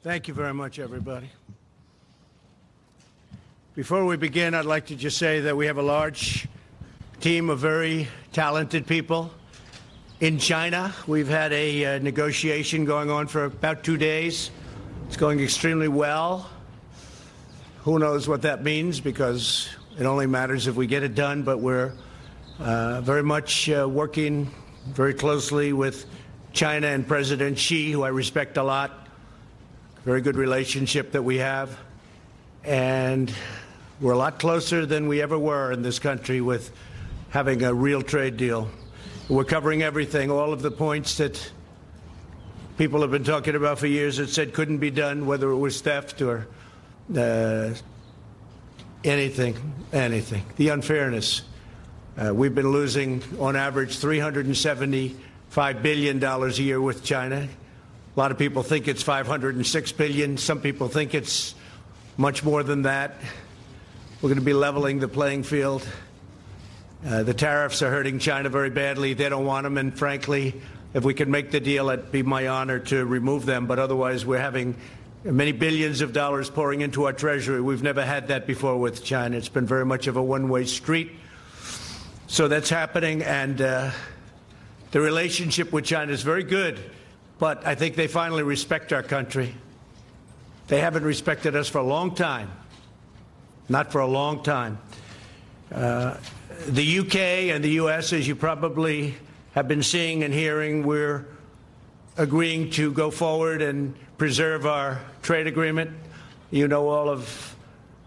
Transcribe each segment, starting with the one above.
Thank you very much, everybody. Before we begin, I'd like to just say that we have a large team of very talented people in China. We've had a negotiation going on for about 2 days. It's going extremely well. Who knows what that means, because it only matters if we get it done, but we're very much working very closely with China and President Xi, who I respect a lot. Very good relationship that we have. And we're a lot closer than we ever were in this country with having a real trade deal. We're covering everything, all of the points that people have been talking about for years that said couldn't be done, whether it was theft or anything. The unfairness. We've been losing, on average, $375 billion a year with China. A lot of people think it's $506 billion. Some people think it's much more than that. We're going to be leveling the playing field. The tariffs are hurting China very badly. They don't want them, and frankly, if we can make the deal, it'd be my honor to remove them. But otherwise, we're having many billions of dollars pouring into our treasury. We've never had that before with China. It's been very much of a one-way street. So that's happening, and the relationship with China is very good. But I think they finally respect our country. They haven't respected us for a long time. Not for a long time. The UK and the US, as you probably have been seeing and hearing, we're agreeing to go forward and preserve our trade agreement. You know all of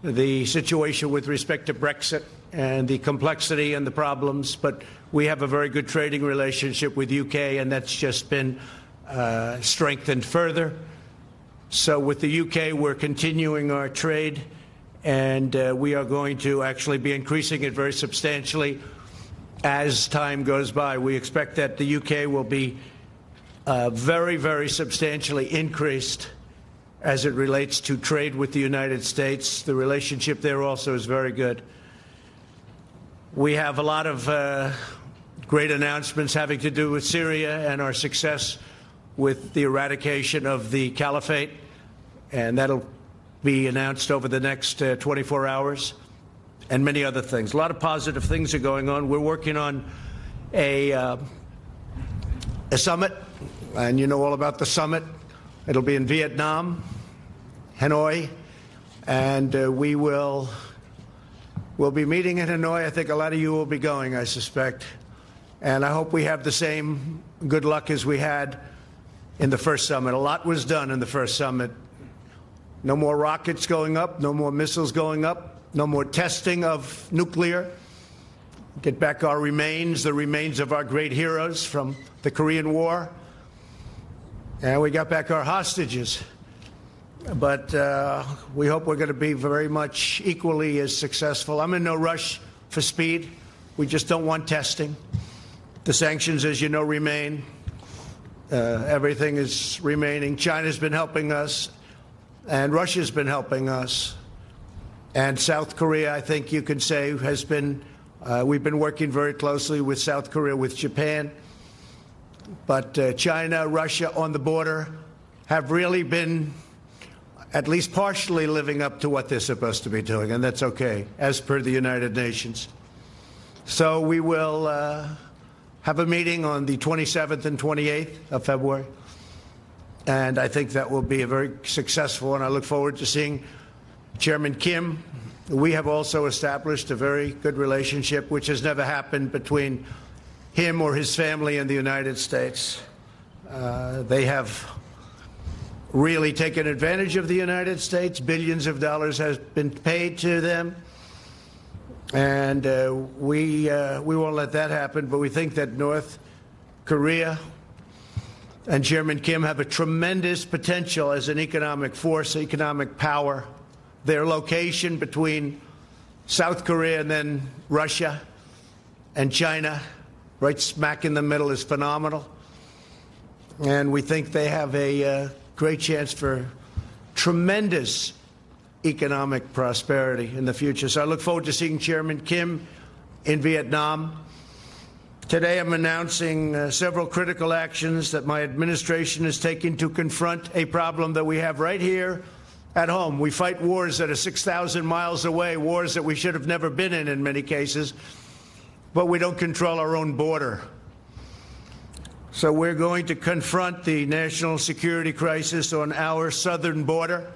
the situation with respect to Brexit and the complexity and the problems, but we have a very good trading relationship with UK, and that's just been strengthened further. So with the UK, we're continuing our trade, and we are going to actually be increasing it very substantially as time goes by. We expect that the UK will be very, very substantially increased as it relates to trade with the United States. The relationship there also is very good. We have a lot of great announcements having to do with Syria and our success with the eradication of the caliphate, and that'll be announced over the next 24 hours, and many other things. A lot of positive things are going on. We're working on a summit, and you know all about the summit. It'll be in Vietnam, Hanoi, and we'll be meeting in Hanoi. I think a lot of you will be going, I suspect, and I hope we have the same good luck as we had in the first summit. A lot was done in the first summit. No more rockets going up, no more missiles going up, no more testing of nuclear. Get back our remains, the remains of our great heroes from the Korean War. And we got back our hostages. But we hope we're going to be very much equally as successful. I'm in no rush for speed. We just don't want testing. The sanctions, as you know, remain. Everything is remaining. China's been helping us, and Russia's been helping us. And South Korea, I think you could say, has been, we've been working very closely with South Korea, with Japan. But China, Russia on the border have really been at least partially living up to what they're supposed to be doing, and that's okay, as per the United Nations. So we will have a meeting on the 27th and 28th of February, and I think that will be a very successful, and I look forward to seeing Chairman Kim. We have also established a very good relationship, which has never happened between him or his family and the United States. They have really taken advantage of the United States. Billions of dollars has been paid to them. And we won't let that happen, but we think that North Korea and Chairman Kim have a tremendous potential as an economic force, economic power. Their location between South Korea and then Russia and China, right smack in the middle, is phenomenal. And we think they have a great chance for tremendous economic prosperity in the future. So I look forward to seeing Chairman Kim in Vietnam. Today I'm announcing several critical actions that my administration is taking to confront a problem that we have right here at home. We fight wars that are 6,000 miles away, wars that we should have never been in many cases, but we don't control our own border. So we're going to confront the national security crisis on our southern border,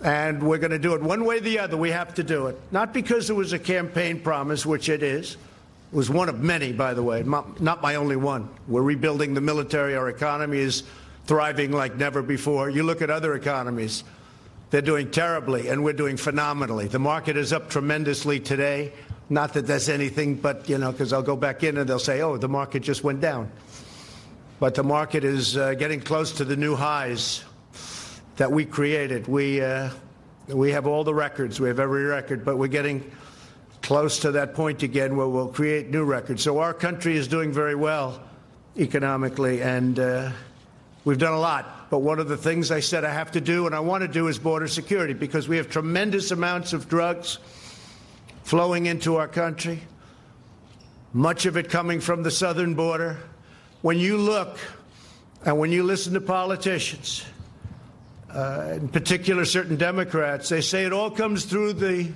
and we're going to do it one way or the other. We have to do it, not because it was a campaign promise, which it is. It was one of many, by the way, not my only one. We're rebuilding the military. Our economy is thriving like never before. You look at other economies, they're doing terribly, and we're doing phenomenally. The market is up tremendously today. Not that that's anything, but, you know, because I'll go back in and they'll say, oh, the market just went down. But the market is getting close to the new highs that we created. We have all the records. We have every record, but we're getting close to that point again where we'll create new records. So our country is doing very well economically, and we've done a lot. But one of the things I said I have to do and I want to do is border security, because we have tremendous amounts of drugs flowing into our country, much of it coming from the southern border. When you look and when you listen to politicians, in particular certain Democrats, they say it all comes through the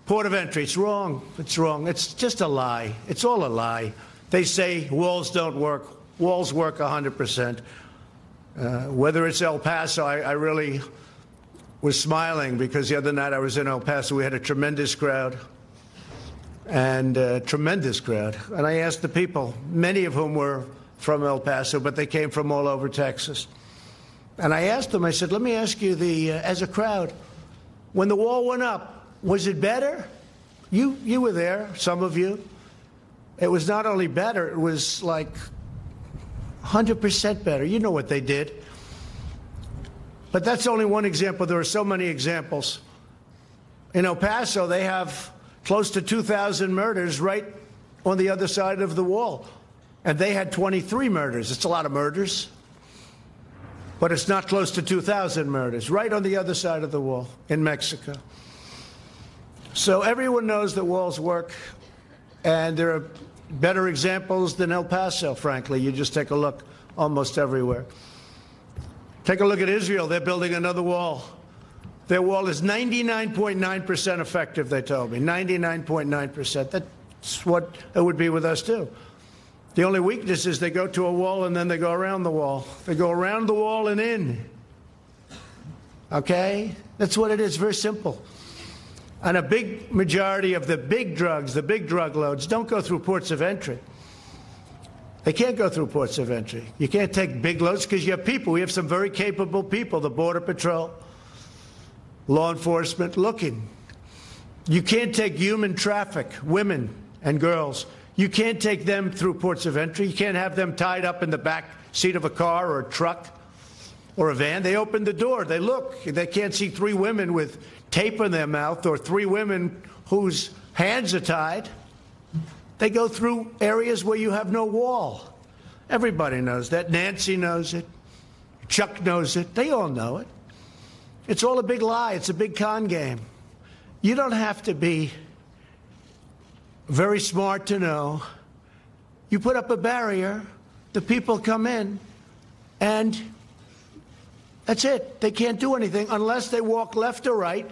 port of entry. It's wrong. It's wrong. It's just a lie. It's all a lie. They say walls don't work. Walls work 100%. Whether it's El Paso, I really was smiling because the other night I was in El Paso. We had a tremendous crowd. And And I asked the people, many of whom were from El Paso, but they came from all over Texas. And I asked them, I said, let me ask you, as a crowd, when the wall went up, was it better? You were there, some of you. It was not only better, it was like 100% better. You know what they did. But that's only one example. There are so many examples. In El Paso, they have close to 2,000 murders right on the other side of the wall. And they had 23 murders. It's a lot of murders. But it's not close to 2,000 murders, right on the other side of the wall in Mexico. So everyone knows that walls work, and there are better examples than El Paso, frankly. You just take a look almost everywhere. Take a look at Israel. They're building another wall. Their wall is 99.9% effective, they told me. 99.9%. That's what it would be with us, too. The only weakness is they go to a wall and then they go around the wall. They go around the wall and in. Okay? That's what it is. Very simple. And a big majority of the big drugs, the big drug loads, don't go through ports of entry. They can't go through ports of entry. You can't take big loads because you have people. We have some very capable people, the Border Patrol, law enforcement, looking. You can't take human traffic, women and girls. You can't take them through ports of entry. You can't have them tied up in the back seat of a car or a truck or a van. They open the door. They look. They can't see three women with tape in their mouth or three women whose hands are tied. They go through areas where you have no wall. Everybody knows that. Nancy knows it. Chuck knows it. They all know it. It's all a big lie. It's a big con game. You don't have to be very smart to know. You put up a barrier, the people come in, and that's it. They can't do anything unless they walk left or right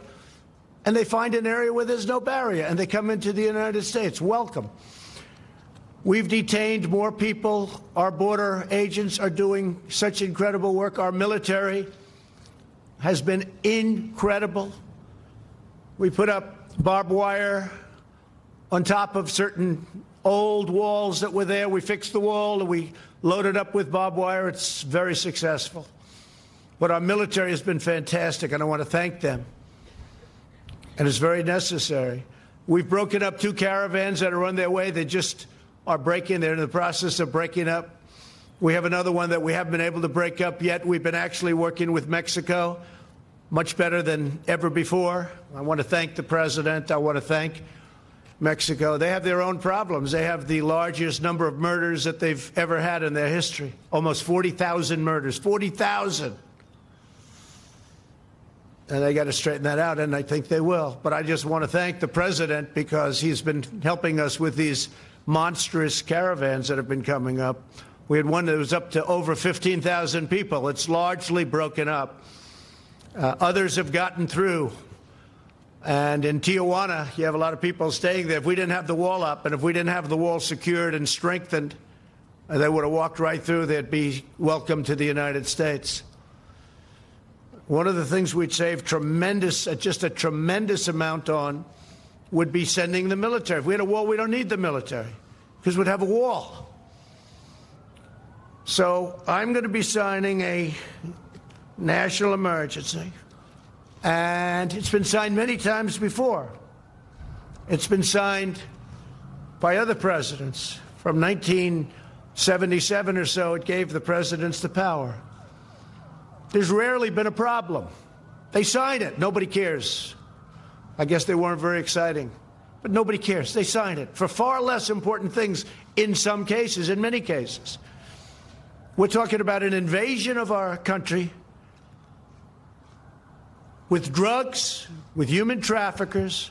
and they find an area where there's no barrier and they come into the United States. Welcome. We've detained more people. Our border agents are doing such incredible work. Our military has been incredible. We put up barbed wire on top of certain old walls that were there. We fixed the wall and we loaded up with barbed wire. It's very successful. But our military has been fantastic, and I want to thank them. And it's very necessary. We've broken up 2 caravans that are on their way. They just are breaking. They're in the process of breaking up. We have another one that we haven't been able to break up yet. We've been actually working with Mexico much better than ever before. I want to thank the president. I want to thank Mexico. They have their own problems. They have the largest number of murders that they've ever had in their history. Almost 40,000 murders. 40,000. And they got to straighten that out, and I think they will. But I just want to thank the president because he's been helping us with these monstrous caravans that have been coming up. We had one that was up to over 15,000 people. It's largely broken up. Others have gotten through. And in Tijuana, you have a lot of people staying there. If we didn't have the wall up and if we didn't have the wall secured and strengthened, they would have walked right through. They'd be welcome to the United States. One of the things we'd save just a tremendous amount on would be sending the military. If we had a wall, we don't need the military because we'd have a wall. So I'm going to be signing a national emergency. And it's been signed many times before. It's been signed by other presidents. From 1977 or so, it gave the presidents the power. There's rarely been a problem. They signed it. Nobody cares. I guess they weren't very exciting. But nobody cares. They signed it for far less important things in some cases, in many cases. We're talking about an invasion of our country with drugs, with human traffickers,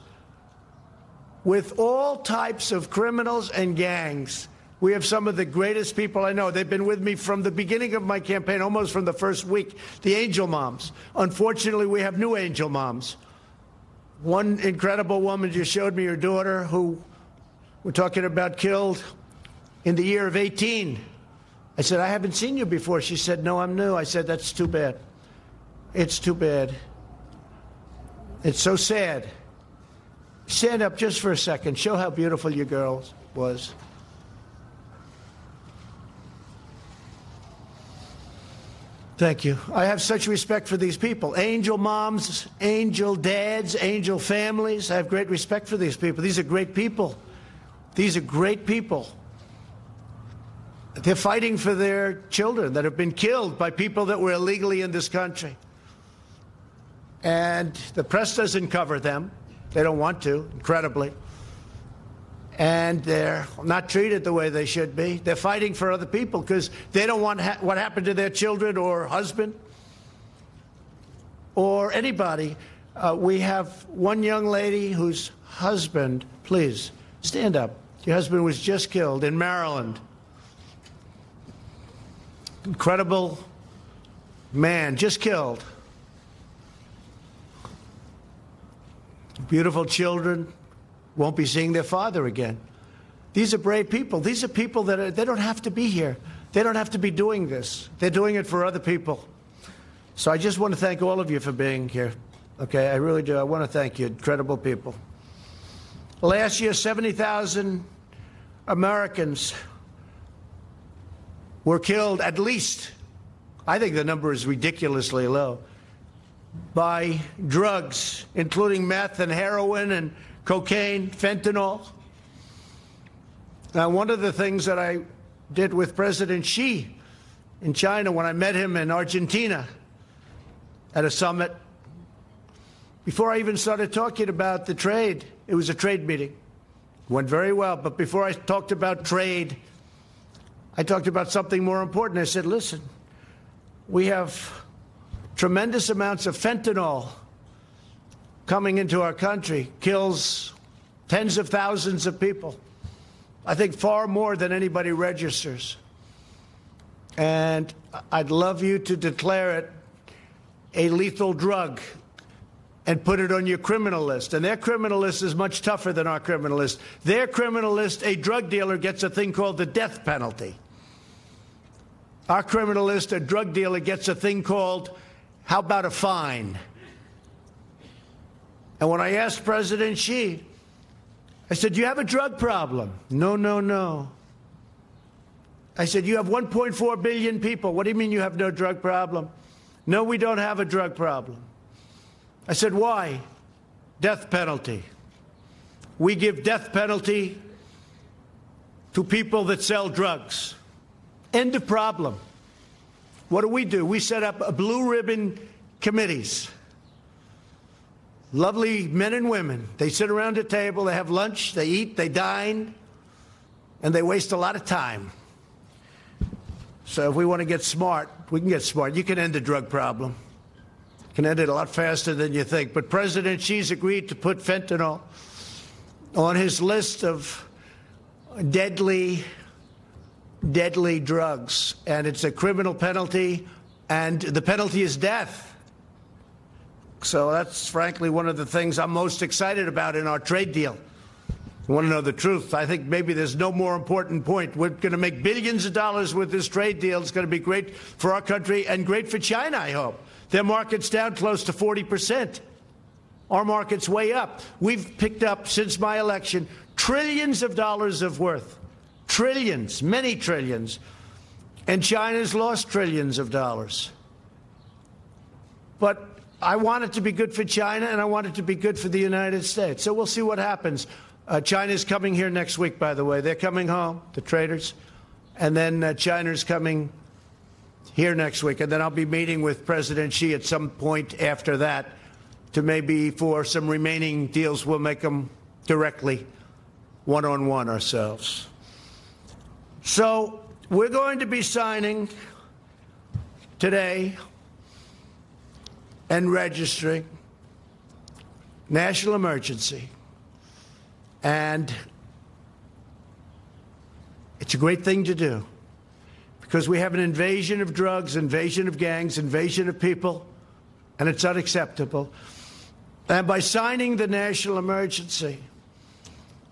with all types of criminals and gangs. We have some of the greatest people I know. They've been with me from the beginning of my campaign, almost from the first week, the angel moms. Unfortunately, we have new angel moms. One incredible woman just showed me her daughter, who we're talking about, killed in the year of 18. I said, I haven't seen you before. She said, no, I'm new. I said, that's too bad. It's too bad. It's so sad. Stand up just for a second. Show how beautiful your girl was. Thank you. I have such respect for these people. Angel moms, angel dads, angel families. I have great respect for these people. These are great people. These are great people. They're fighting for their children that have been killed by people that were illegally in this country. And the press doesn't cover them. They don't want to, incredibly. And they're not treated the way they should be. They're fighting for other people because they don't want what happened to their children or husband or anybody. We have one young lady whose husband, please, stand up. Your husband was just killed in Maryland. Incredible man, just killed. Beautiful children won't be seeing their father again. These are brave people. These are people that they don't have to be here. They don't have to be doing this. They're doing it for other people. So I just want to thank all of you for being here. Okay, I really do. I want to thank you, incredible people. Last year, 70,000 Americans were killed, at least. I think the number is ridiculously low, by drugs, including meth and heroin and cocaine, fentanyl. Now, one of the things that I did with President Xi in China when I met him in Argentina at a summit, before I even started talking about the trade, it was a trade meeting. It went very well, but before I talked about trade, I talked about something more important. I said, listen, we have tremendous amounts of fentanyl coming into our country, kills tens of thousands of people. I think far more than anybody registers. And I'd love you to declare it a lethal drug and put it on your criminal list. And their criminal list is much tougher than our criminal list. Their criminal list, a drug dealer gets a thing called the death penalty. Our criminal list, a drug dealer gets a thing called, how about a fine? And when I asked President Xi, I said, do you have a drug problem? No, no, no. I said, you have 1.4 billion people. What do you mean you have no drug problem? No, we don't have a drug problem. I said, why? Death penalty. We give death penalty to people that sell drugs. End of problem. What do? We set up a blue ribbon committees. Lovely men and women. They sit around a table, they have lunch, they eat, they dine, and they waste a lot of time. So if we want to get smart, we can get smart. You can end the drug problem. You can end it a lot faster than you think. But President Xi's agreed to put fentanyl on his list of deadly drugs, and it's a criminal penalty, and the penalty is death. So that's frankly one of the things I'm most excited about in our trade deal. You want to know the truth? I think maybe there's no more important point. We're going to make billions of dollars with this trade deal. It's going to be great for our country and great for China, I hope. Their market's down close to 40%. Our market's way up. We've picked up, since my election, trillions of dollars of worth. Trillions, many trillions. And China's lost trillions of dollars. But I want it to be good for China, and I want it to be good for the United States. So we'll see what happens. China's coming here next week, by the way. They're coming home, the traders. And then China's coming here next week. And then I'll be meeting with President Xi at some point after that to maybe for some remaining deals, we'll make them directly one-on-one ourselves. So we're going to be signing today and registering national emergency. And it's a great thing to do because we have an invasion of drugs, invasion of gangs, invasion of people, and it's unacceptable. And by signing the national emergency,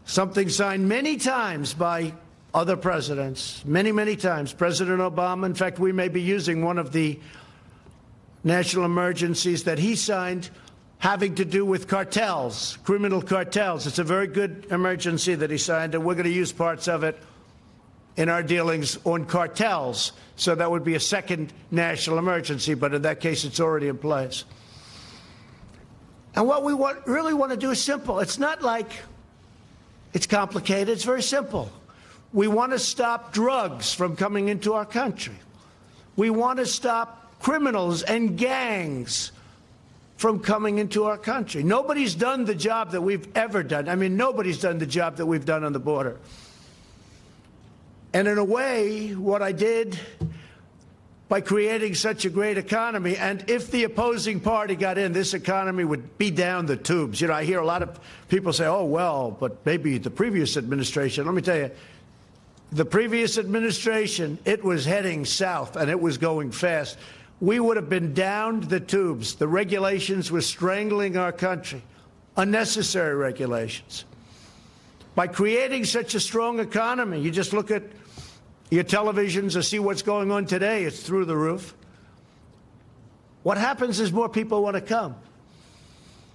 something signed many times by other presidents, many times, President Obama. In fact, we may be using one of the national emergencies that he signed having to do with cartels, criminal cartels. It's a very good emergency that he signed, and we're going to use parts of it in our dealings on cartels. So that would be a second national emergency, but in that case, it's already in place. And what we really want to do is simple. It's not like it's complicated. It's very simple. We want to stop drugs from coming into our country. We want to stop criminals and gangs from coming into our country. Nobody's done the job that we've ever done. I mean, nobody's done the job that we've done on the border. And in a way, what I did by creating such a great economy, and if the opposing party got in, this economy would be down the tubes. You know, I hear a lot of people say, oh, well, but maybe the previous administration. Let me tell you, the previous administration, it was heading south, and it was going fast. We would have been down the tubes. The regulations were strangling our country, unnecessary regulations. By creating such a strong economy, you just look at your televisions or see what's going on today. It's through the roof. What happens is more people want to come.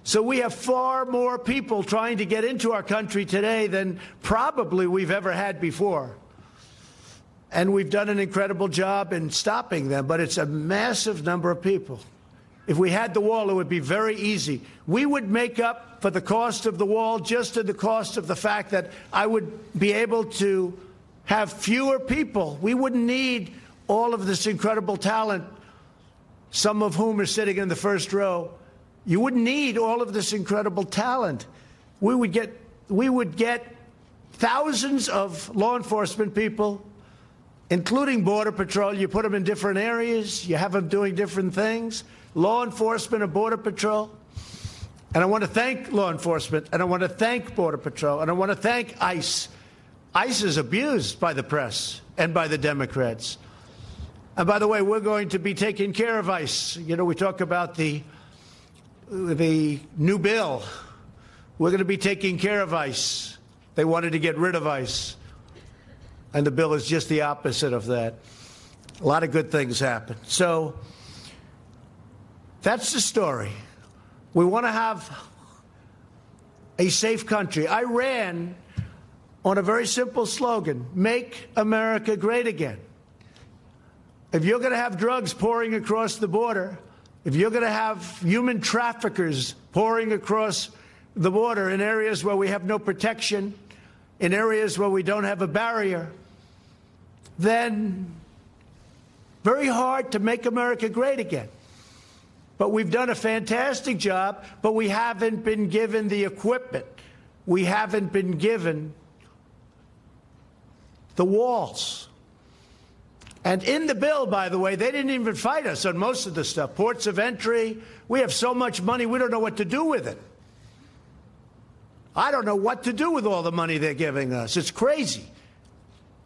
So we have far more people trying to get into our country today than probably we've ever had before. And we've done an incredible job in stopping them, but it's a massive number of people. If we had the wall, it would be very easy. We would make up for the cost of the wall just in the cost of the fact that I would be able to have fewer people. We wouldn't need all of this incredible talent, some of whom are sitting in the first row. You wouldn't need all of this incredible talent. We would get thousands of law enforcement people, including Border Patrol. You put them in different areas. You have them doing different things. Law enforcement and Border Patrol. And I want to thank law enforcement, and I want to thank Border Patrol, and I want to thank ICE. ICE is abused by the press and by the Democrats. And by the way, we're going to be taking care of ICE. You know, we talk about the new bill. We're going to be taking care of ICE. They wanted to get rid of ICE. And the bill is just the opposite of that. A lot of good things happen. So that's the story. We want to have a safe country. I ran on a very simple slogan: make America great again. If you're going to have drugs pouring across the border, if you're going to have human traffickers pouring across the border in areas where we have no protection, in areas where we don't have a barrier, then very hard to make America great again. But we've done a fantastic job, but we haven't been given the equipment. We haven't been given the walls. And in the bill, by the way, they didn't even fight us on most of the stuff. Ports of entry, we have so much money, we don't know what to do with it. I don't know what to do with all the money they're giving us. It's crazy.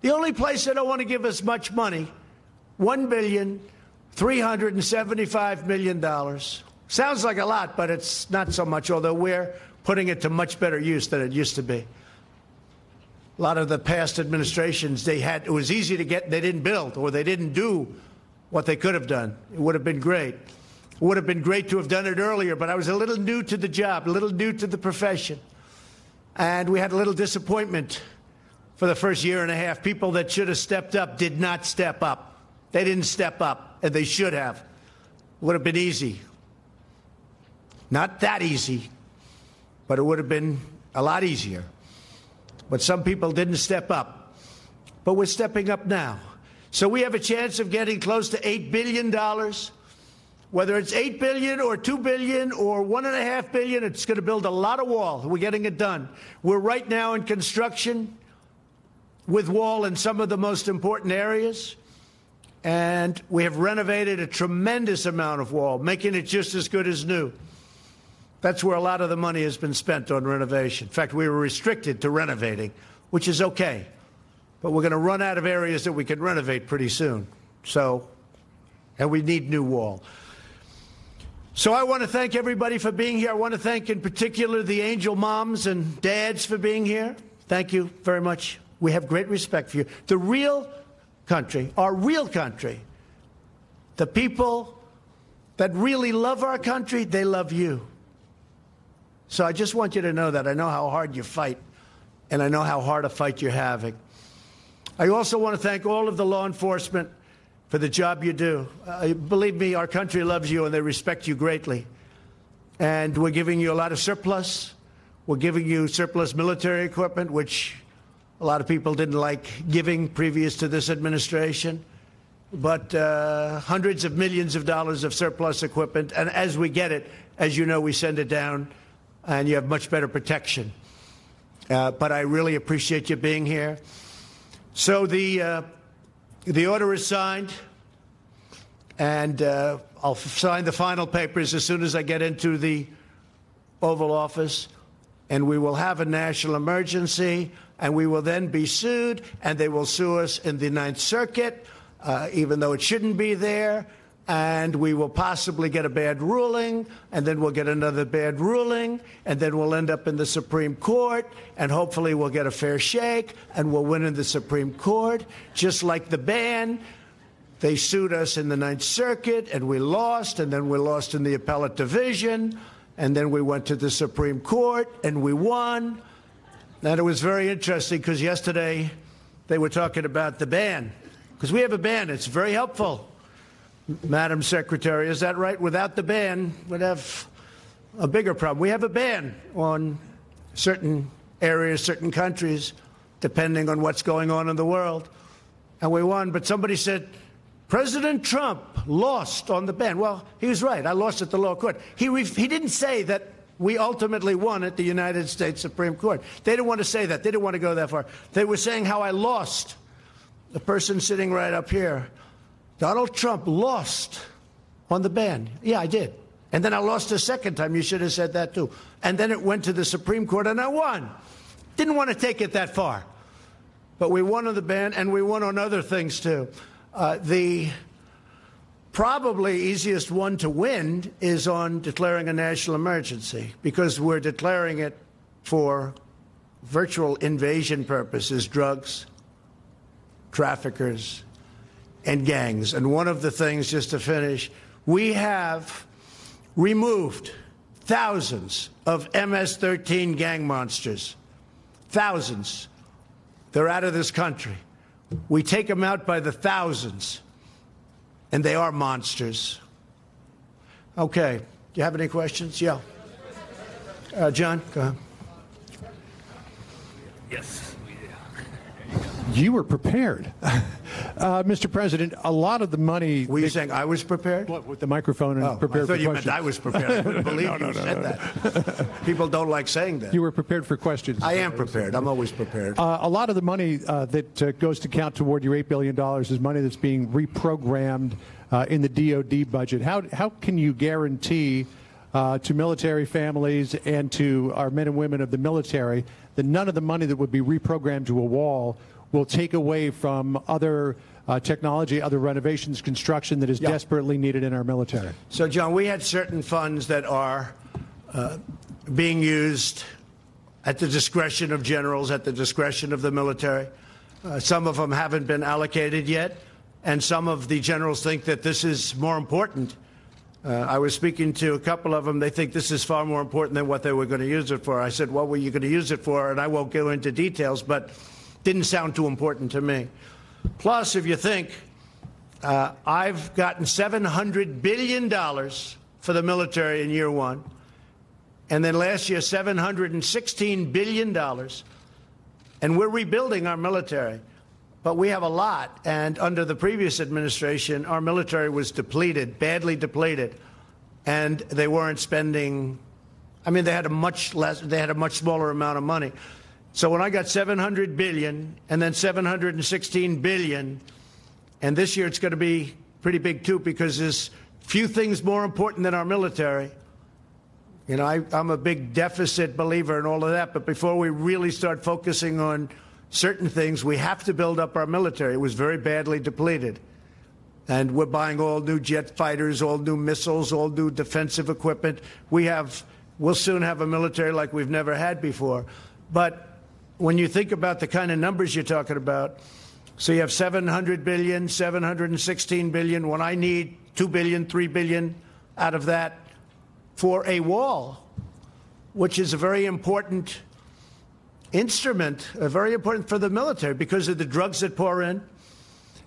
The only place they don't want to give us much money, $1,375 million. Sounds like a lot, but it's not so much, although we're putting it to much better use than it used to be. A lot of the past administrations, it was easy to get, they didn't build, or they didn't do what they could have done. It would have been great. It would have been great to have done it earlier, but I was a little new to the job, a little new to the profession. And we had a little disappointment for the first year and a half. People that should have stepped up did not step up. They didn't step up, and they should have. It would have been easy. Not that easy, but it would have been a lot easier. But some people didn't step up. But we're stepping up now. So we have a chance of getting close to $8 billion. Whether it's $8 billion or $2 billion or $1.5 billion, it's going to build a lot of wall. We're getting it done. We're right now in construction with wall in some of the most important areas. And we have renovated a tremendous amount of wall, making it just as good as new. That's where a lot of the money has been spent on renovation. In fact, we were restricted to renovating, which is okay. But we're going to run out of areas that we can renovate pretty soon. And we need new wall. So I want to thank everybody for being here. I want to thank in particular the angel moms and dads for being here. Thank you very much. We have great respect for you. The real country, our real country, the people that really love our country, they love you. So I just want you to know that. I know how hard you fight, and I know how hard a fight you're having. I also want to thank all of the law enforcement for the job you do. Believe me, our country loves you, and they respect you greatly. And we're giving you a lot of surplus. We're giving you surplus military equipment, which a lot of people didn't like giving previous to this administration. But hundreds of millions of dollars of surplus equipment. And as we get it, as you know, we send it down, and you have much better protection. But I really appreciate you being here. So the order is signed, and I'll sign the final papers as soon as I get into the Oval Office, and we will have a national emergency, and we will then be sued, and they will sue us in the Ninth Circuit, even though it shouldn't be there, and we will possibly get a bad ruling, and then we'll get another bad ruling, and then we'll end up in the Supreme Court, and hopefully we'll get a fair shake, and we'll win in the Supreme Court, just like the ban. They sued us in the Ninth Circuit, and we lost, and then we lost in the appellate division, and then we went to the Supreme Court, and we won. And it was very interesting, because yesterday they were talking about the ban, because we have a ban. It's very helpful. Madam Secretary, is that right? Without the ban, we'd have a bigger problem. We have a ban on certain areas, certain countries, depending on what's going on in the world. And we won. But somebody said, President Trump lost on the ban. Well, he was right. I lost at the lower court. He didn't say that we ultimately won at the United States Supreme Court. They didn't want to say that. They didn't want to go that far. They were saying how I lost. The person sitting right up here, Donald Trump lost on the ban. Yeah, I did. And then I lost a second time. You should have said that, too. And then it went to the Supreme Court, and I won. Didn't want to take it that far. But we won on the ban, and we won on other things, too. The probably easiest one to win is on declaring a national emergency, because we're declaring it for virtual invasion purposes, drugs, traffickers, and gangs. And one of the things, just to finish, we have removed thousands of MS-13 gang monsters. Thousands. They're out of this country. We take them out by the thousands, and they are monsters. Okay. Do you have any questions? Yeah. John, go ahead. Yes. You were prepared. Mr. President, a lot of the money... Were you saying I was prepared? What, with the microphone and prepared for questions? I thought you meant I was prepared. I couldn't believe you said that. People don't like saying that. You were prepared for questions. I am prepared. I'm always prepared. A lot of the money that goes to count toward your $8 billion is money that's being reprogrammed in the DOD budget. How can you guarantee to military families and to our men and women of the military, that none of the money that would be reprogrammed to a wall will take away from other technology, other renovations, construction that is desperately needed in our military. So, John, we had certain funds that are being used at the discretion of generals, at the discretion of the military. Some of them haven't been allocated yet, and some of the generals think that this is more important. I was speaking to a couple of them. They think this is far more important than what they were going to use it for. I said, what were you going to use it for? And I won't go into details, but didn't sound too important to me. Plus, if you think, I've gotten $700 billion for the military in year one, and then last year $716 billion, and we're rebuilding our military. But we have a lot, and under the previous administration, our military was depleted, badly depleted, and they weren't spending. I mean, they had a much smaller amount of money. So when I got $700 billion and then $716 billion, and this year it's going to be pretty big too, because there's few things more important than our military. You know, I'm a big deficit believer in all of that, but before we really start focusing on certain things, we have to build up our military. It was very badly depleted. And we're buying all new jet fighters, all new missiles, all new defensive equipment. We'll soon have a military like we've never had before. But when you think about the kind of numbers you're talking about, so you have $700 billion, $716 billion, when I need $2 billion, $3 billion out of that for a wall, which is a very important instrument, very important for the military because of the drugs that pour in.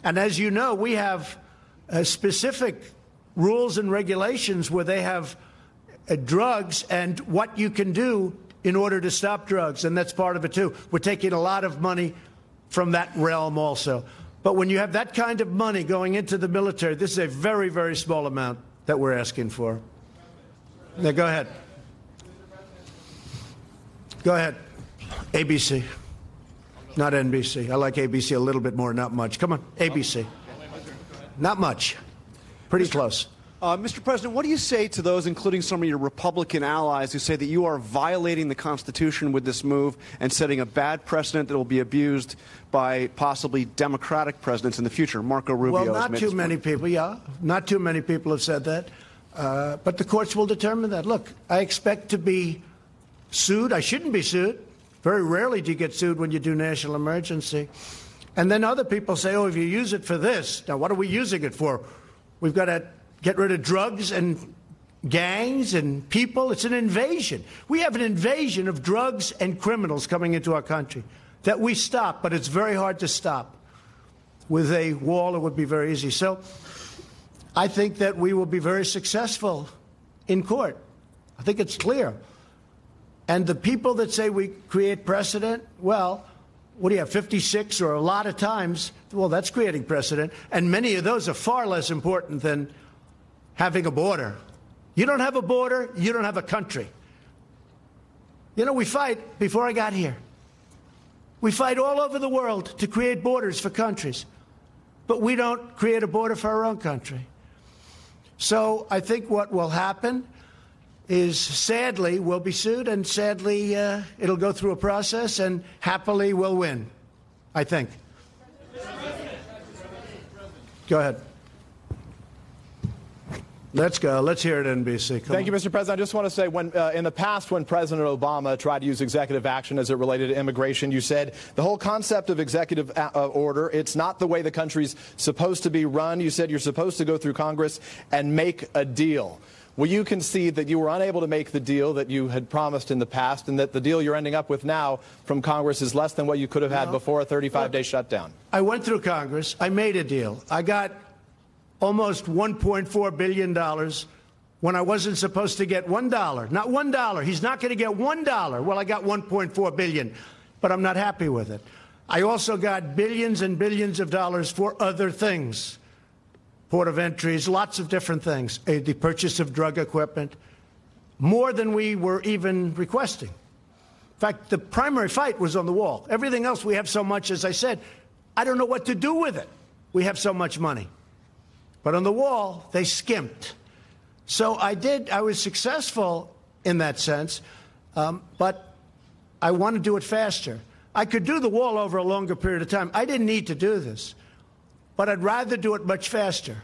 And as you know, we have specific rules and regulations where they have drugs and what you can do in order to stop drugs, and that's part of it too. We're taking a lot of money from that realm also. But when you have that kind of money going into the military, this is a very, very small amount that we're asking for. Now, go ahead. Go ahead. ABC, not NBC. I like ABC a little bit more, not much. Come on, ABC. Not much. Pretty close. Mr. President, what do you say to those, including some of your Republican allies, who say that you are violating the Constitution with this move and setting a bad precedent that will be abused by possibly Democratic presidents in the future? Marco Rubio. Well, not too many people, Not too many people have said that. But the courts will determine that. Look, I expect to be sued. I shouldn't be sued. Very rarely do you get sued when you do national emergency. And then other people say, oh, if you use it for this, now what are we using it for? We've got to get rid of drugs and gangs and people. It's an invasion. We have an invasion of drugs and criminals coming into our country that we stop, but it's very hard to stop. With a wall, it would be very easy. So I think that we will be very successful in court. I think it's clear. And the people that say we create precedent, well, what do you have, 56 or a lot of times? Well, that's creating precedent. And many of those are far less important than having a border. You don't have a border, you don't have a country. You know, we fight, before I got here, we fight all over the world to create borders for countries. But we don't create a border for our own country. So I think what will happen is, sadly, we'll be sued, and sadly, it'll go through a process, and happily we'll win, I think. Go ahead. Let's go. Let's hear it, NBC. Thank you, Mr. President. I just want to say, when in the past, when President Obama tried to use executive action as it related to immigration, you said the whole concept of executive order, it's not the way the country's supposed to be run. You said you're supposed to go through Congress and make a deal. Will you concede that you were unable to make the deal that you had promised in the past, and that the deal you're ending up with now from Congress is less than what you could have had before a 35-day shutdown? I went through Congress. I made a deal. I got almost $1.4 billion when I wasn't supposed to get $1. Not $1. He's not going to get $1. Well, I got $1.4 billion, but I'm not happy with it. I also got billions and billions of dollars for other things. Port of entries, lots of different things. The purchase of drug equipment, more than we were even requesting. In fact, the primary fight was on the wall. Everything else, we have so much, as I said, I don't know what to do with it. We have so much money. But on the wall, they skimped. So I was successful in that sense, but I want to do it faster. I could do the wall over a longer period of time. I didn't need to do this, but I'd rather do it much faster.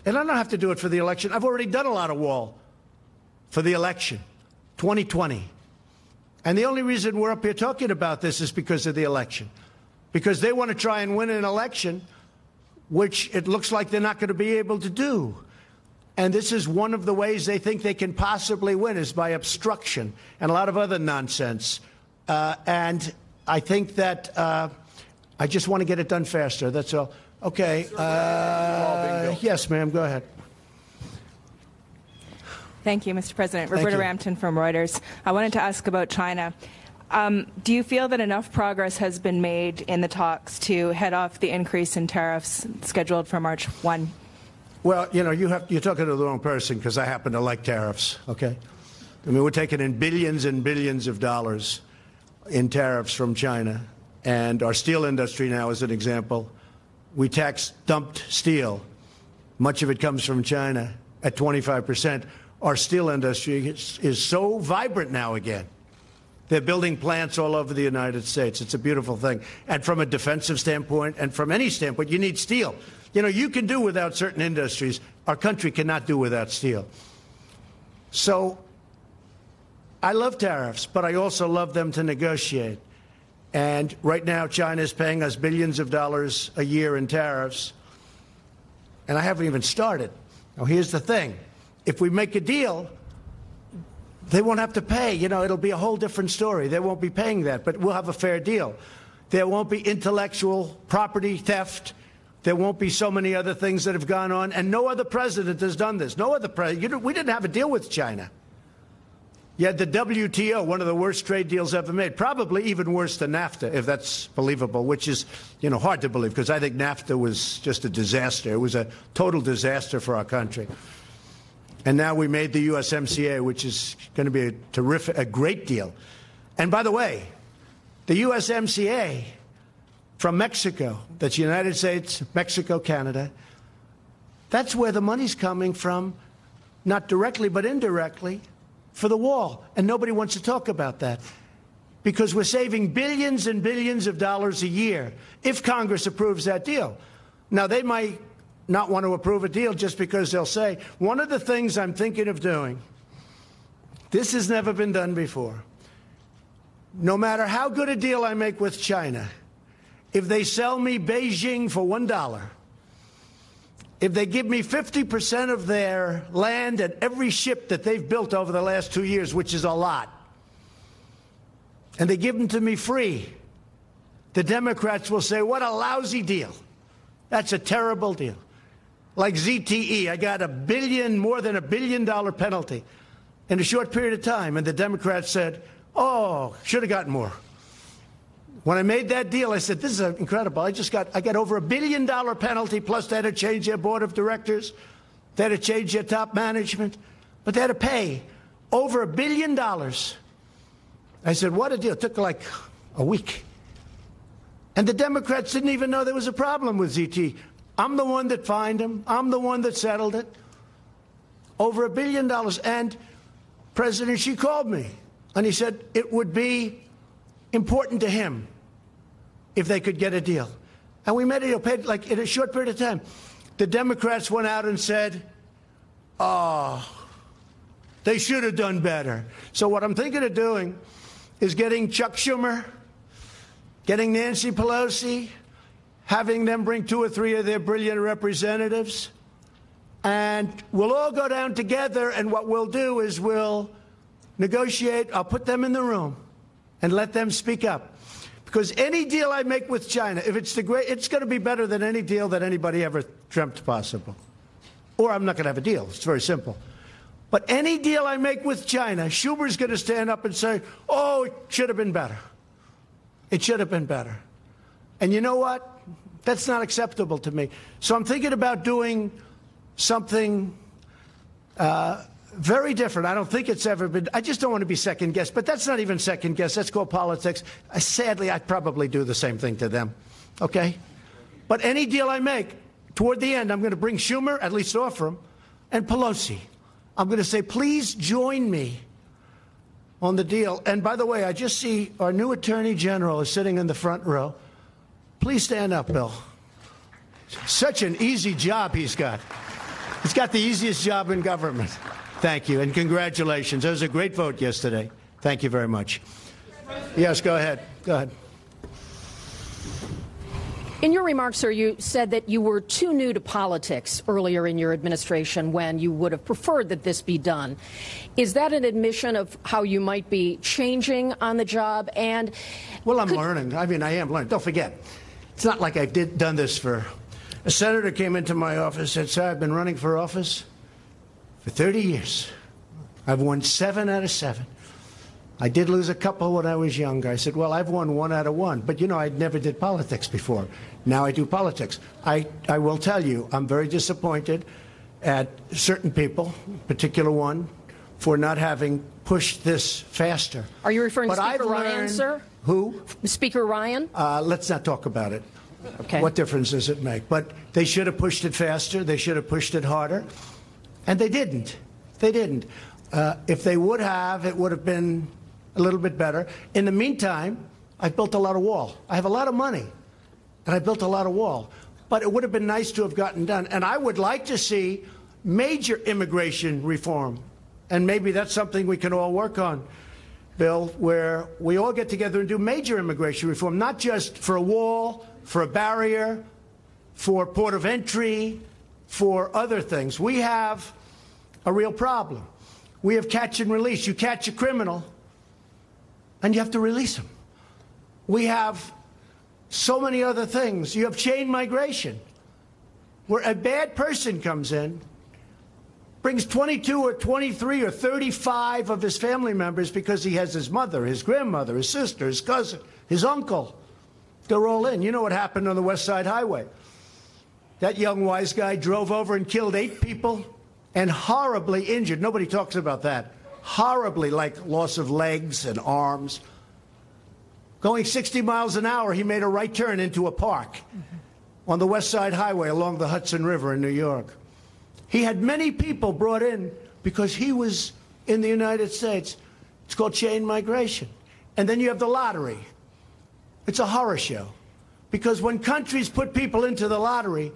And I don't have to do it for the election. I've already done a lot of wall for the election, 2020. And the only reason we're up here talking about this is because of the election, because they want to try and win an election, which it looks like they're not going to be able to do. And this is one of the ways they think they can possibly win, is by obstruction and a lot of other nonsense. And I think that I just want to get it done faster. That's all. Okay. Yes, ma'am. Go ahead. Thank you, Mr. President. Roberta Rampton from Reuters. I wanted to ask about China. Do you feel that enough progress has been made in the talks to head off the increase in tariffs scheduled for March 1? Well, you know, you're talking to the wrong person, because I happen to like tariffs, okay? I mean, we're taking in billions and billions of dollars in tariffs from China. And our steel industry now, as an example, we tax dumped steel. Much of it comes from China at 25%. Our steel industry is so vibrant now again. They're building plants all over the United States. It's a beautiful thing. And from a defensive standpoint, and from any standpoint, you need steel. You know, you can do without certain industries. Our country cannot do without steel. So I love tariffs, but I also love them to negotiate. And right now, China is paying us billions of dollars a year in tariffs. And I haven't even started. Now, here's the thing. If we make a deal, they won't have to pay. You know, it'll be a whole different story. They won't be paying that, but we'll have a fair deal. There won't be intellectual property theft. There won't be so many other things that have gone on. And no other president has done this. No other president. We didn't have a deal with China. You had the WTO, one of the worst trade deals ever made, probably even worse than NAFTA, if that's believable, which is, you know, hard to believe, because I think NAFTA was just a disaster. It was a total disaster for our country. And now we made the USMCA, which is going to be a great deal. And by the way, the USMCA from Mexico, that's United States, Mexico, Canada, that's where the money's coming from, not directly but indirectly, for the wall. And nobody wants to talk about that, because we're saving billions and billions of dollars a year if Congress approves that deal. Now, they might not want to approve a deal just because they'll say, one of the things I'm thinking of doing, this has never been done before. No matter how good a deal I make with China, if they sell me Beijing for $1, if they give me 50% of their land and every ship that they've built over the last 2 years, which is a lot, and they give them to me free, the Democrats will say, what a lousy deal. That's a terrible deal. Like ZTE, I got more than $1 billion penalty in a short period of time. And the Democrats said, oh, should have gotten more. When I made that deal, I said, this is incredible. I got over $1 billion penalty, plus they had to change their board of directors. They had to change their top management. But they had to pay over $1 billion. I said, what a deal. It took like a week. And the Democrats didn't even know there was a problem with ZTE. I'm the one that fined him. I'm the one that settled it. Over $1 billion. And President Xi called me, and he said it would be important to him if they could get a deal. And we made a deal, paid like in a short period of time. The Democrats went out and said, oh, they should have done better. So what I'm thinking of doing is getting Chuck Schumer, getting Nancy Pelosi, having them bring 2 or 3 of their brilliant representatives, and we'll all go down together, and what we'll do is we'll negotiate. I'll put them in the room and let them speak up. Because any deal I make with China, if it's it's going to be better than any deal that anybody ever dreamt possible. Or I'm not going to have a deal. It's very simple. But any deal I make with China, Schumer's going to stand up and say, oh, it should have been better. It should have been better. And you know what? That's not acceptable to me. So I'm thinking about doing something very different. I don't think it's ever been. I just don't want to be second-guessed. But that's not even second-guessed. That's called politics. Sadly, I'd probably do the same thing to them. Okay? But any deal I make, toward the end, I'm going to bring Schumer, at least offer him, and Pelosi. I'm going to say, please join me on the deal. And by the way, I just see our new Attorney General is sitting in the front row. Please stand up, Bill. Such an easy job he's got. He's got the easiest job in government. Thank you, and congratulations. There was a great vote yesterday. Thank you very much. Yes, go ahead. Go ahead. In your remarks, sir, you said that you were too new to politics earlier in your administration when you would have preferred that this be done. Is that an admission of how you might be changing on the job? And well, I'm learning. I mean, I am learning. Don't forget, it's not like I've done this for... A senator came into my office and said, sir, I've been running for office for 30 years. I've won 7 out of 7. I did lose a couple when I was younger. I said, well, I've won 1 out of 1. But, you know, I never did politics before. Now I do politics. I will tell you, I'm very disappointed at certain people, particular one, for not having pushed this faster. Are you referring to Speaker Ryan, sir? Who? Speaker Ryan? Let's not talk about it. Okay. What difference does it make? But they should have pushed it faster. They should have pushed it harder. And they didn't. They didn't. If they would have, it would have been a little bit better. In the meantime, I've built a lot of wall. I have a lot of money, and I built a lot of wall. But it would have been nice to have gotten done. And I would like to see major immigration reform. And maybe that's something we can all work on, Bill, where we all get together and do major immigration reform, not just for a wall, for a barrier, for port of entry, for other things. We have a real problem. We have catch and release. You catch a criminal, and you have to release him. We have so many other things. You have chain migration, where a bad person comes in, brings 22 or 23 or 35 of his family members because he has his mother, his grandmother, his sister, his cousin, his uncle. They're all in. You know what happened on the West Side Highway. That young wise guy drove over and killed 8 people and horribly injured. Nobody talks about that. Horribly, like loss of legs and arms. Going 60 miles an hour, he made a right turn into a park on the West Side Highway along the Hudson River in New York. He had many people brought in because he was in the United States. It's called chain migration. And then you have the lottery. It's a horror show. Because when countries put people into the lottery,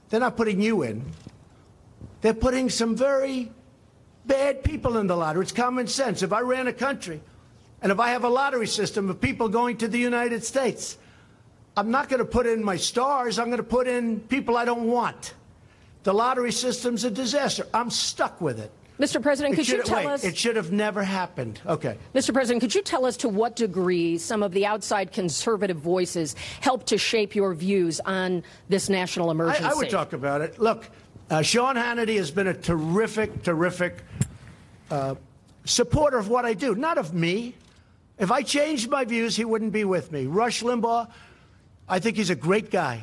they're not putting you in. They're putting some very bad people in the lottery. It's common sense. If I ran a country, and if I have a lottery system of people going to the United States, I'm not going to put in my stars. I'm going to put in people I don't want. The lottery system's a disaster. I'm stuck with it. Mr. President, could you tell us... It should have never happened. Okay. Mr. President, could you tell us to what degree some of the outside conservative voices helped to shape your views on this national emergency? I would talk about it. Look, Sean Hannity has been a terrific, terrific supporter of what I do, not of me. If I changed my views, he wouldn't be with me. Rush Limbaugh, I think he's a great guy.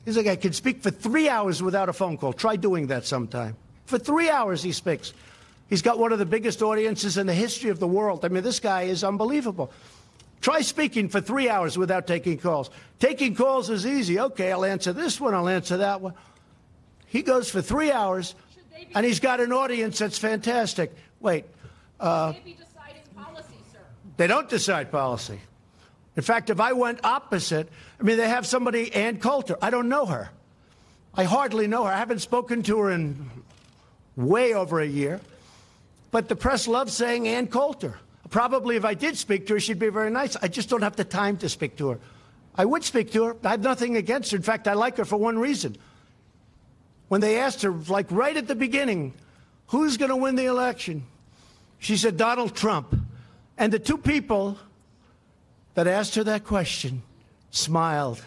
He's a guy who can speak for 3 hours without a phone call. Try doing that sometime. For 3 hours he speaks. He's got one of the biggest audiences in the history of the world. I mean, this guy is unbelievable. Try speaking for 3 hours without taking calls. Taking calls is easy. Okay, I'll answer this one, I'll answer that one. He goes for 3 hours, and he's got an audience that's fantastic. Wait. Should they be deciding policy, sir? They don't decide policy. In fact, if I went opposite, I mean, they have somebody, Ann Coulter. I don't know her. I hardly know her. I haven't spoken to her in way over a year. But the press loves saying Ann Coulter. Probably if I did speak to her, she'd be very nice. I just don't have the time to speak to her. I would speak to her. I have nothing against her. In fact, I like her for one reason. When they asked her, like right at the beginning, who's going to win the election? She said, Donald Trump. And the 2 people that asked her that question smiled.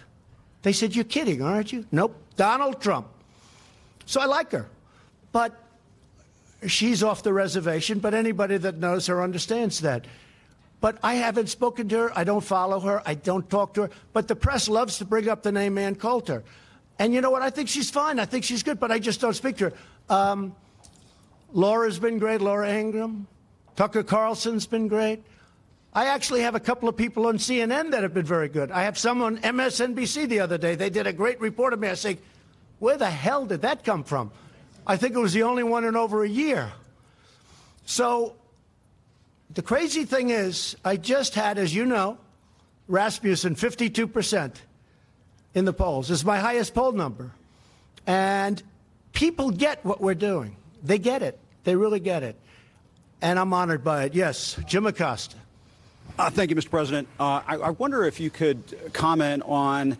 They said, you're kidding, aren't you? Nope, Donald Trump. So I like her. But she's off the reservation, but anybody that knows her understands that. But I haven't spoken to her. I don't follow her. I don't talk to her. But the press loves to bring up the name Ann Coulter. And you know what? I think she's fine. I think she's good, but I just don't speak to her. Laura's been great, Laura Ingraham. Tucker Carlson's been great. I actually have a couple of people on CNN that have been very good. I have some on MSNBC the other day. They did a great report of me. I say, where the hell did that come from? I think it was the only one in over a year. So the crazy thing is, I just had, as you know, Rasmussen 52% in the polls. It's my highest poll number. And people get what we're doing. They get it. They really get it. And I'm honored by it. Yes, Jim Acosta. Thank you, Mr. President. I wonder if you could comment on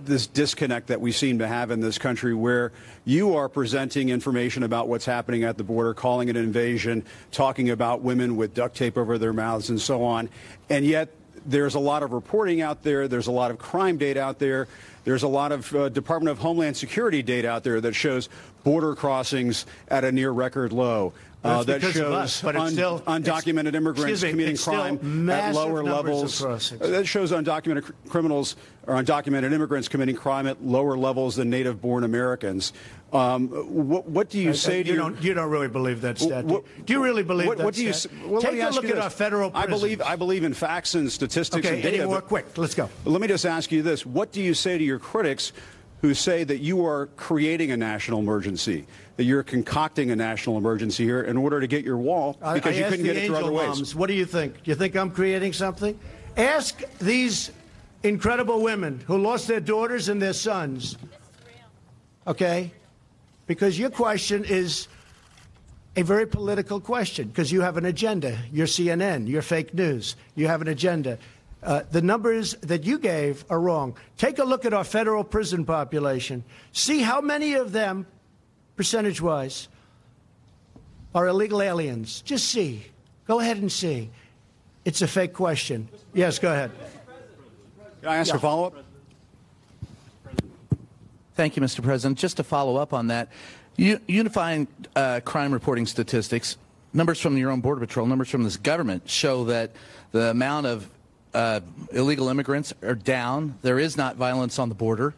this disconnect that we seem to have in this country, where you are presenting information about what's happening at the border, calling it an invasion, talking about women with duct tape over their mouths and so on, and yet there's a lot of reporting out there, there's a lot of crime data out there, there's a lot of Department of Homeland Security data out there that shows border crossings at a near record low. That shows undocumented immigrants committing crime at lower levels. That shows undocumented criminals or undocumented immigrants committing crime at lower levels than native-born Americans. What do you say to you don't really believe that stat? Do you really believe that stat? Take a look at our federal prisons. I believe in facts and statistics and data. Any more quick? Let's go. Let me just ask you this. What do you say to your critics who say that you are creating a national emergency, that you're concocting a national emergency here in order to get your wall because you couldn't get it through other ways? Moms, what do you think? Do you think I'm creating something? Ask these incredible women who lost their daughters and their sons. Okay? Because your question is a very political question, because you have an agenda. You're CNN. You're fake news. You have an agenda. The numbers that you gave are wrong. Take a look at our federal prison population. See how many of them, percentage-wise, are illegal aliens. Just see. Go ahead and see. It's a fake question. Yes, go ahead. Can I ask a follow-up? Thank you, Mr. President. Just to follow up on that, unifying crime reporting statistics, numbers from your own Border Patrol, numbers from this government show that the amount of illegal immigrants are down. There is not violence on the border,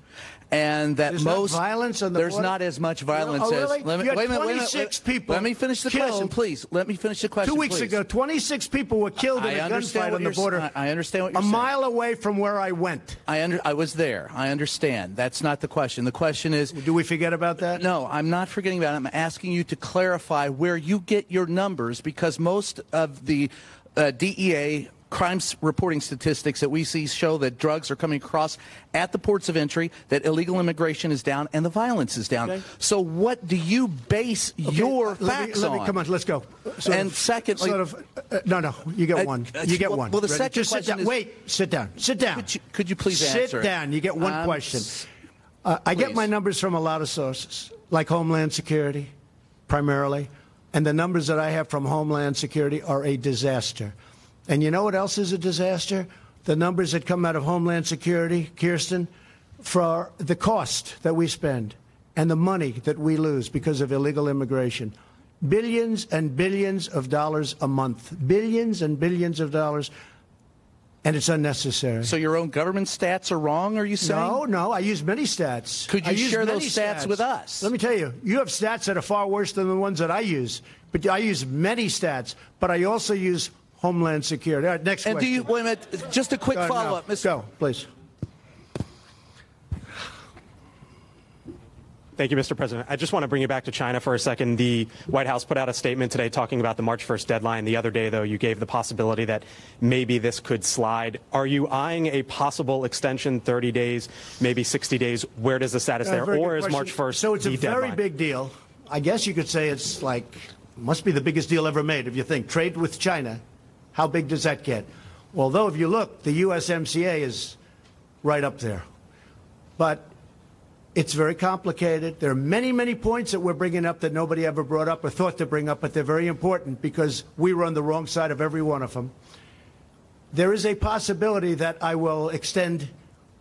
and that there's most not violence on the there's border? not as much violence really? as. Wait a minute. 26 people. Let me finish the question, please. Let me finish the question. 2 weeks please. ago, 26 people were killed in a gunfight on the border. I understand what you're saying. A mile away from where I went. I was there. I understand. That's not the question. The question is, do we forget about that? No, I'm not forgetting about it. I'm asking you to clarify where you get your numbers, because most of the DEA crime reporting statistics that we see show that drugs are coming across at the ports of entry, that illegal immigration is down, and the violence is down. Okay. So what do you base your facts on? Come on, let's go. Secondly... no, you get one. You get one. Well, the second Just question is... Wait, sit down. Sit down. Could you please answer? Sit down. You get one question. I get my numbers from a lot of sources, like Homeland Security, primarily. And the numbers that I have from Homeland Security are a disaster. And you know what else is a disaster? The numbers that come out of Homeland Security, Kirsten, for the cost that we spend and the money that we lose because of illegal immigration. Billions and billions of dollars a month. Billions and billions of dollars. And it's unnecessary. So your own government stats are wrong, are you saying? No. I use many stats. Could you share those stats with us? Let me tell you, you have stats that are far worse than the ones that I use. But I use many stats. But I also use Homeland Security. All right, next question. And do you, wait a minute, just a quick follow-up, Mr. Go, please. Thank you, Mr. President. I just want to bring you back to China for a second. The White House put out a statement today talking about the March 1st deadline. The other day, though, you gave the possibility that maybe this could slide. Are you eyeing a possible extension, 30 days, maybe 60 days? Where does the status there? Or is March 1st So it's a very deadline? big deal. I guess you could say it's like, must be the biggest deal ever made if you think. Trade with China. How big does that get? Although, if you look, the USMCA is right up there. But it's very complicated. There are many, many points that we're bringing up that nobody ever brought up or thought to bring up, but they're very important because we were on the wrong side of every one of them. There is a possibility that I will extend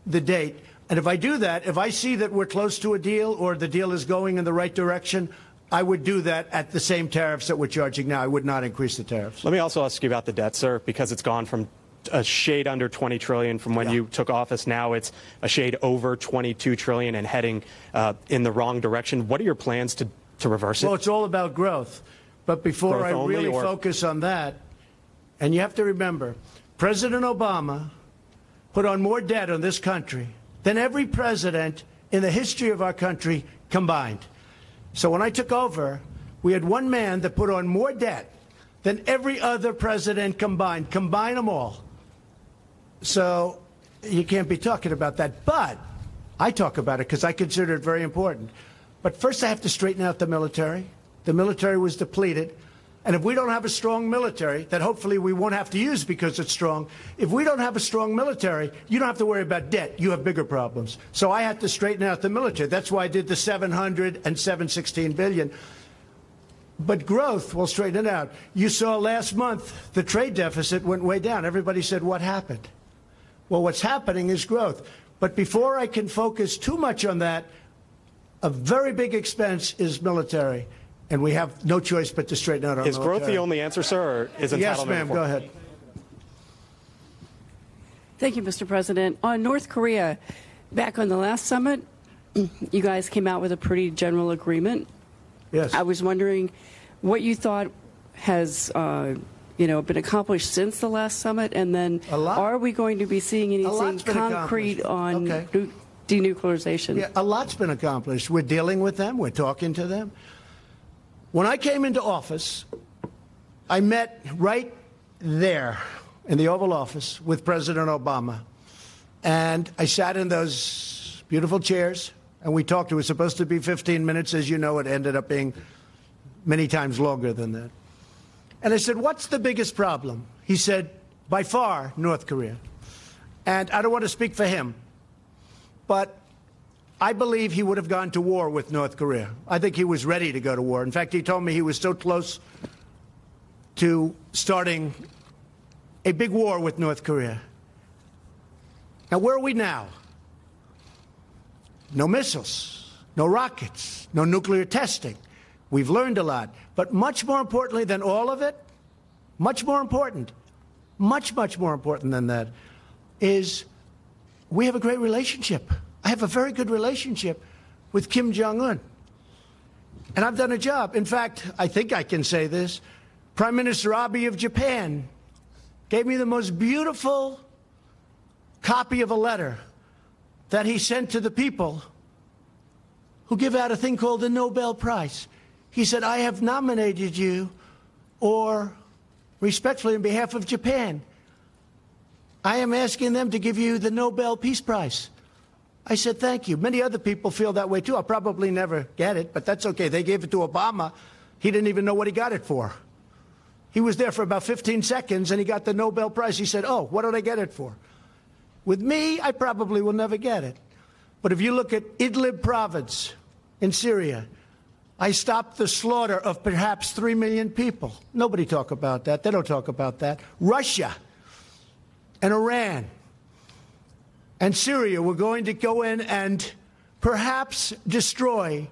the date. And if I do that, if I see that we're close to a deal or the deal is going in the right direction, I would do that at the same tariffs that we're charging now. I would not increase the tariffs. Let me also ask you about the debt, sir, because it's gone from a shade under $20 trillion from when you took office. Now it's a shade over $22 trillion and heading in the wrong direction. What are your plans to reverse it? Well, it's all about growth. But before I really focus on that, and you have to remember, President Obama put on more debt on this country than every president in the history of our country combined. So when I took over, we had one man that put on more debt than every other president combined. Combine them all. So you can't be talking about that. But I talk about it because I consider it very important. But first I have to straighten out the military. The military was depleted. And if we don't have a strong military, that hopefully we won't have to use because it's strong, if we don't have a strong military, you don't have to worry about debt. You have bigger problems. So I had to straighten out the military. That's why I did the 700 and 716 billion. But growth will straighten it out. You saw last month the trade deficit went way down. Everybody said, what happened? Well, what's happening is growth. But before I can focus too much on that, a very big expense is military. And we have no choice but to straighten out our military. Is growth the only answer, sir, or is entitlement? Yes, ma'am. Go ahead. Thank you, Mr. President. On North Korea, back on the last summit, you guys came out with a pretty general agreement. Yes. I was wondering what you thought has been accomplished since the last summit, and then are we going to be seeing anything concrete on denuclearization? Yeah, a lot's been accomplished. We're dealing with them. We're talking to them. When I came into office, I met right there in the Oval Office with President Obama. And I sat in those beautiful chairs, and we talked. It was supposed to be 15 minutes. As you know, it ended up being many times longer than that. And I said, what's the biggest problem? He said, by far, North Korea. And I don't want to speak for him, but I believe he would have gone to war with North Korea. I think he was ready to go to war. In fact, he told me he was so close to starting a big war with North Korea. Now, where are we now? No missiles, no rockets, no nuclear testing. We've learned a lot. But much more importantly than all of it, much more important than that, is we have a great relationship. I have a very good relationship with Kim Jong-un. And I've done a job. In fact, I think I can say this. Prime Minister Abe of Japan gave me the most beautiful copy of a letter that he sent to the people who give out a thing called the Nobel Prize. He said, I have nominated you, or respectfully on behalf of Japan, I am asking them to give you the Nobel Peace Prize. I said, thank you. Many other people feel that way, too. I'll probably never get it, but that's okay. They gave it to Obama. He didn't even know what he got it for. He was there for about 15 seconds, and he got the Nobel Prize. He said, oh, what did I get it for? With me, I probably will never get it. But if you look at Idlib province in Syria, I stopped the slaughter of perhaps 3 million people. Nobody talk about that. They don't talk about that. Russia and Iran and Syria were going to go in and perhaps destroy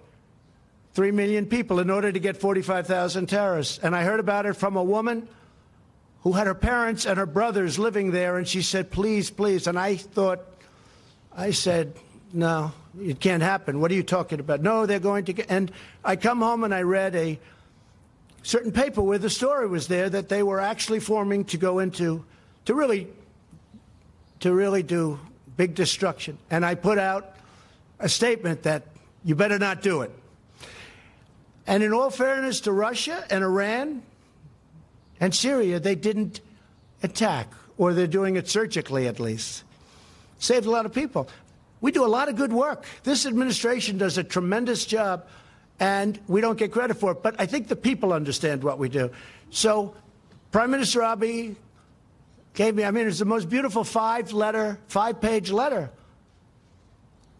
3 million people in order to get 45,000 terrorists. And I heard about it from a woman who had her parents and her brothers living there, and she said, please, please. And I said, no, it can't happen. What are you talking about? No, they're going to get... And I come home and I read a certain paper where the story was there that they were actually forming to go into, to really do big destruction. And I put out a statement that you better not do it. And in all fairness to Russia and Iran and Syria, they didn't attack, or they're doing it surgically at least. Saved a lot of people. We do a lot of good work. This administration does a tremendous job, and we don't get credit for it. But I think the people understand what we do. So Prime Minister Abe gave me, it's the most beautiful five-page letter.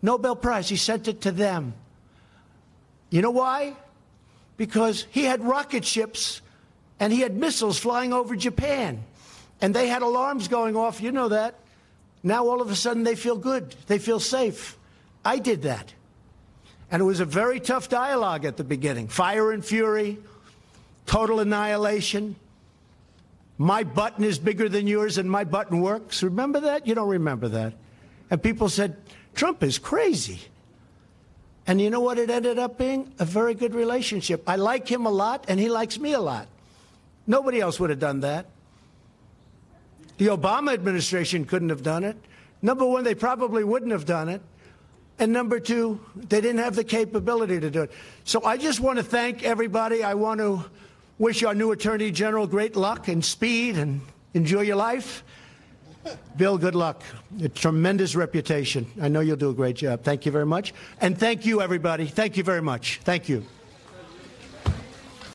Nobel Prize. He sent it to them. You know why? Because he had rocket ships and he had missiles flying over Japan. And they had alarms going off. You know that. Now all of a sudden they feel good. They feel safe. I did that. And it was a very tough dialogue at the beginning. Fire and fury, total annihilation. My button is bigger than yours and my button works. Remember that? You don't remember that. And people said, Trump is crazy. And you know what it ended up being? A very good relationship. I like him a lot and he likes me a lot. Nobody else would have done that. The Obama administration couldn't have done it. Number one, they probably wouldn't have done it. And number two, they didn't have the capability to do it. So I just want to thank everybody. I want to wish our new Attorney General great luck and speed, and enjoy your life. Bill, good luck. A tremendous reputation. I know you'll do a great job. Thank you very much. And thank you, everybody. Thank you very much. Thank you.